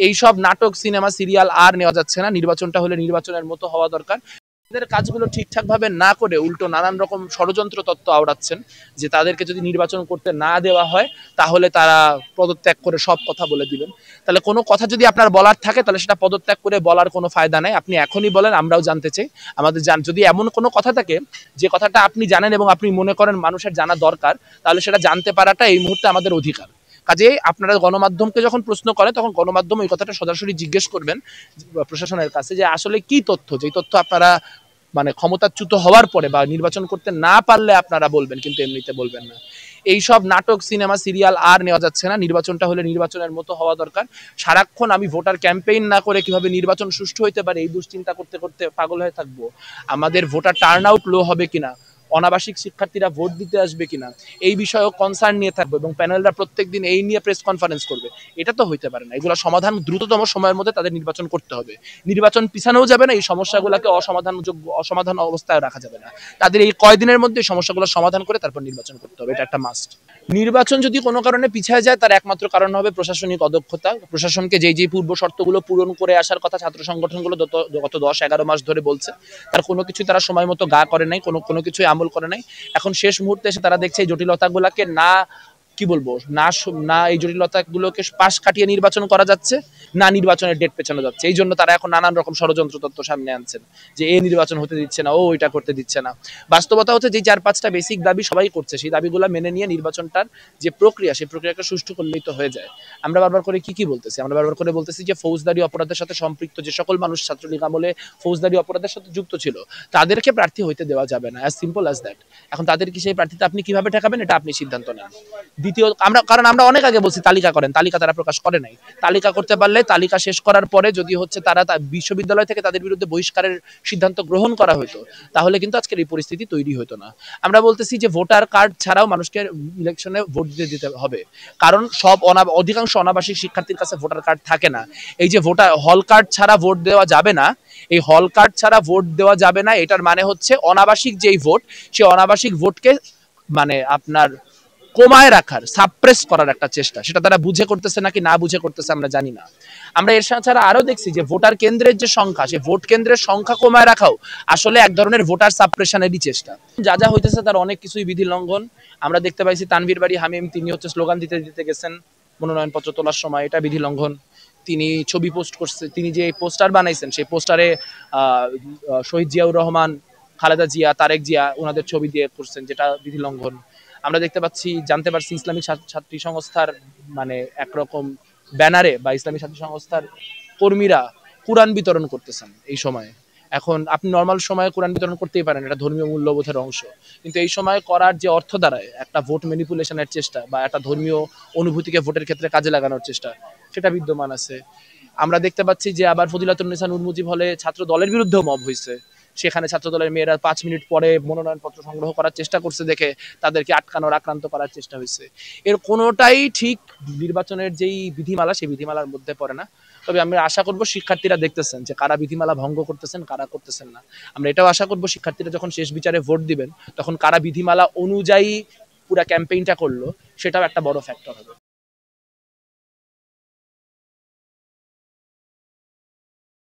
এইসব নাটক, cinema, serial আর নেওয়া যাচ্ছে না। নির্বাচনটা হলে নির্বাচনের মতো হওয়া দরকার। এদের কাজগুলো ঠিকঠাকভাবে না করে উল্টো নানান রকম ষড়যন্ত্র তত্ত্ব আওড়াচ্ছেন যে তাদেরকে যদি নির্বাচন করতে না দেওয়া হয় তাহলে তারা পদত্যাগ করে সব কথা বলে দিবেন। তাহলে কোনো কথা যদি আপনার বলার থাকে তাহলে সেটা পদত্যাগ করে বলার কোনো ফায়দা নাই। আপনি এখনই বলেন, আমরাও জানতে চাই। আমাদের যদি এমন কোনো কথা থাকে যে কথাটা আপনি জানেন এবং আপনি মনে করেন মানুষের জানা দরকার, তাহলে সেটা জানতে পারাটা এই মুহূর্তে আমাদের অধিকার। কাজে আপনারা গণমাধ্যমকে যখন প্রশ্ন করেন তখন গণমাধ্যম এই কথাটা সরাসরি জিজ্ঞেস করবেন প্রশাসনের কাছে যে আসলে কি তথ্য, যে তথ্য আপনারা মানে ক্ষমতাচ্যুত হওয়ার পরে বা নির্বাচন করতে না পারলে আপনারা বলবেন, কিন্তু এমনিতে বলবেন না। এইসব নাটক, সিনেমা, সিরিয়াল আর নেওয়া যাচ্ছে না। নির্বাচনটা হলে নির্বাচনের মতো হওয়া দরকার। সারাক্ষণ আমি ভোটার ক্যাম্পেইন না করে কিভাবে নির্বাচন সুষ্ঠু হইতে পারে এই দুশ্চিন্তা করতে করতে পাগল হয়ে থাকবো। আমাদের ভোটার টার্ন আউট লো হবে কিনা, অনাবাসিক শিক্ষার্থীরা ভোট দিতে আসবে কিনা, এই বিষয়েও কনসার্ন নিয়ে থাকবে এবং প্যানেলরা প্রত্যেকদিন এই নিয়ে প্রেস কনফারেন্স করবে। এটা তো হইতে পারে না। এগুলো সমাধান দ্রুততম সময়ের মধ্যে তাদের নির্বাচন করতে হবে। নির্বাচন পিছানোও যাবে না, এই সমস্যাগুলোকে অসমাধান অবস্থায় রাখা যাবে না। তাদের এই কয়দিনের মধ্যে এই সমস্যাগুলো সমাধান করে তারপর নির্বাচন করতে হবে, এটা একটা মাস্ট। নির্বাচন যদি কোনো কারণে পিছিয়ে যায় তার একমাত্র কারণ হবে প্রশাসনিক অদক্ষতা। প্রশাসনকে যেই পূর্ব শর্তগুলো পূরণ করে আসার কথা ছাত্র সংগঠনগুলো গত 10-11 মাস ধরে বলছে, তার কোনো কিছু তারা সময় মতো গা করে নাই, কোনো কিছুই আমল করে নাই। এখন শেষ মুহূর্তে এসে তারা দেখছে এই জটিলতাগুলোকে না কি বলবো না এই জটিলতাগুলোকে পাশ কাটিয়ে নির্বাচন করা যাচ্ছে, না নির্বাচনের ডেট পেছানো যাচ্ছে। এই জন্য তারা এখন নানান রকম ষড়যন্ত্র তত্ত্ব সামনে আনছেন যে এই নির্বাচন হতে দিচ্ছে না, ও এটা করতে দিচ্ছে না। বাস্তবতা হচ্ছে যে 4-5টা বেসিক দাবি সবাই করছে, সেই দাবিগুলো মেনে নিয়ে নির্বাচনটার যে প্রক্রিয়া, সেই প্রক্রিয়াকে সুষ্ঠু করলেই তো হয়ে যায়। আমরা বারবার করে কি বলতেছি? আমরা বারবার করে বলতেছি যে ফৌজদারি অপরাধের সাথে সম্পৃক্ত যে সকল মানুষ ছাত্রলীগ আমলে ফৌজদারি অপরাধের সাথে যুক্ত ছিল তাদেরকে প্রার্থী হইতে দেওয়া যাবে না। As simple as that. এখন তাদের কি সেই প্রার্থীতে আপনি কিভাবে ঠেকাবেন এটা আপনি সিদ্ধান্ত নেন। দ্বিতীয়, আমরা অনেক আগে বলছি তালিকা করেন, তালিকা তারা প্রকাশ করে নাই। তালিকা করতে পারলে তালিকা শেষ করার পরে যদি হচ্ছে তারা বিশ্ববিদ্যালয় থেকে তাদের বিরুদ্ধে বহিষ্কারের সিদ্ধান্ত গ্রহণ করা হতো তাহলে কিন্তু আজকের এই পরিস্থিতি তৈরি হতো না। আমরা বলতেছি যে ভোটার কার্ড ছাড়াও মানুষকে ইলেকশনে ভোট দিতে হবে, কারণ অধিকাংশ অনাবাসিক শিক্ষার্থীর কাছে ভোটার কার্ড থাকে না। এই যে ভোটার হল কার্ড ছাড়া ভোট দেওয়া যাবে না, এই হল কার্ড ছাড়া ভোট দেওয়া যাবে না, এটার মানে হচ্ছে অনাবাসিক যেই ভোট, সেই অনাবাসিক ভোটকে মানে আপনার কমায় রাখার, সাপ্রেস করার একটা চেষ্টা। সেটা তারা বুঝে করতেছে নাকি না বুঝে করতেছে আমরা জানি না। আমরা এর ছাড়া আরো দেখছি যে ভোটার কেন্দ্রের যে সংখ্যা, সেই ভোট কেন্দ্রের সংখ্যা কমায় রাখাও আসলে এক ধরনের ভোটার সাপ্রেশনেরই চেষ্টা। যা যা হইতেছে তার অনেক কিছুই বিধি লঙ্ঘন। আমরা দেখতে পাইছি তানভীর বাড়ি হামিম, তিনি হচ্ছে স্লোগান দিতে গেছেন মনোনয়নপত্র তোলার সময়, এটা বিধি লঙ্ঘন। তিনি ছবি পোস্ট করছে, তিনি যে পোস্টার বানাইছেন সেই পোস্টারে শহীদ জিয়াউর রহমান, খালেদা জিয়া, তারেক জিয়া ওনাদের ছবি দিয়ে করছেন, যেটা বিধি লঙ্ঘন। আমরা জানতে পারছি ইসলামিক ছাত্রী সংস্থার মানে একরকম ব্যানারে বা ইসলামিক ছাত্রী সংস্থার কর্মীরা কোরআন বিতরণ করতেছেন এই সময়। এখন আপনি নর্মাল সময়ে কোরআন বিতরণ করতেই পারেন, এটা ধর্মীয় মূল্যবোধের অংশ, কিন্তু এই সময় করার যে অর্থ দাঁড়ায় একটা ভোট ম্যানিপুলেশনের চেষ্টা বা একটা ধর্মীয় অনুভূতিকে ভোটের ক্ষেত্রে কাজে লাগানোর চেষ্টা, সেটা বিদ্যমান আছে। আমরা দেখতে পাচ্ছি যে আবার ফজিলাতুন্নেসা নূর মুজিব হলে ছাত্র দলের বিরুদ্ধেও মব হয়েছে, সেখানে ছাত্র দলের মেয়েরা 5 মিনিট পরে মনোনয়নপত্র সংগ্রহ করার চেষ্টা করছে দেখে তাদেরকে আক্রান্ত করার চেষ্টা হয়েছে। এর কোনোটাই ঠিক নির্বাচনের যেই বিধিমালা সেই বিধিমালার মধ্যে পড়ে না। তবে আমরা আশা করব শিক্ষার্থীরা দেখতেছেন যে কারা বিধিমালা ভঙ্গ করতেছেন, কারা করতেছেন না। আমরা এটাও আশা করব শিক্ষার্থীরা যখন শেষ বিচারে ভোট দিবেন তখন কারা বিধিমালা অনুযায়ী পুরা ক্যাম্পেইনটা করলো সেটাও একটা বড় ফ্যাক্টর হবে।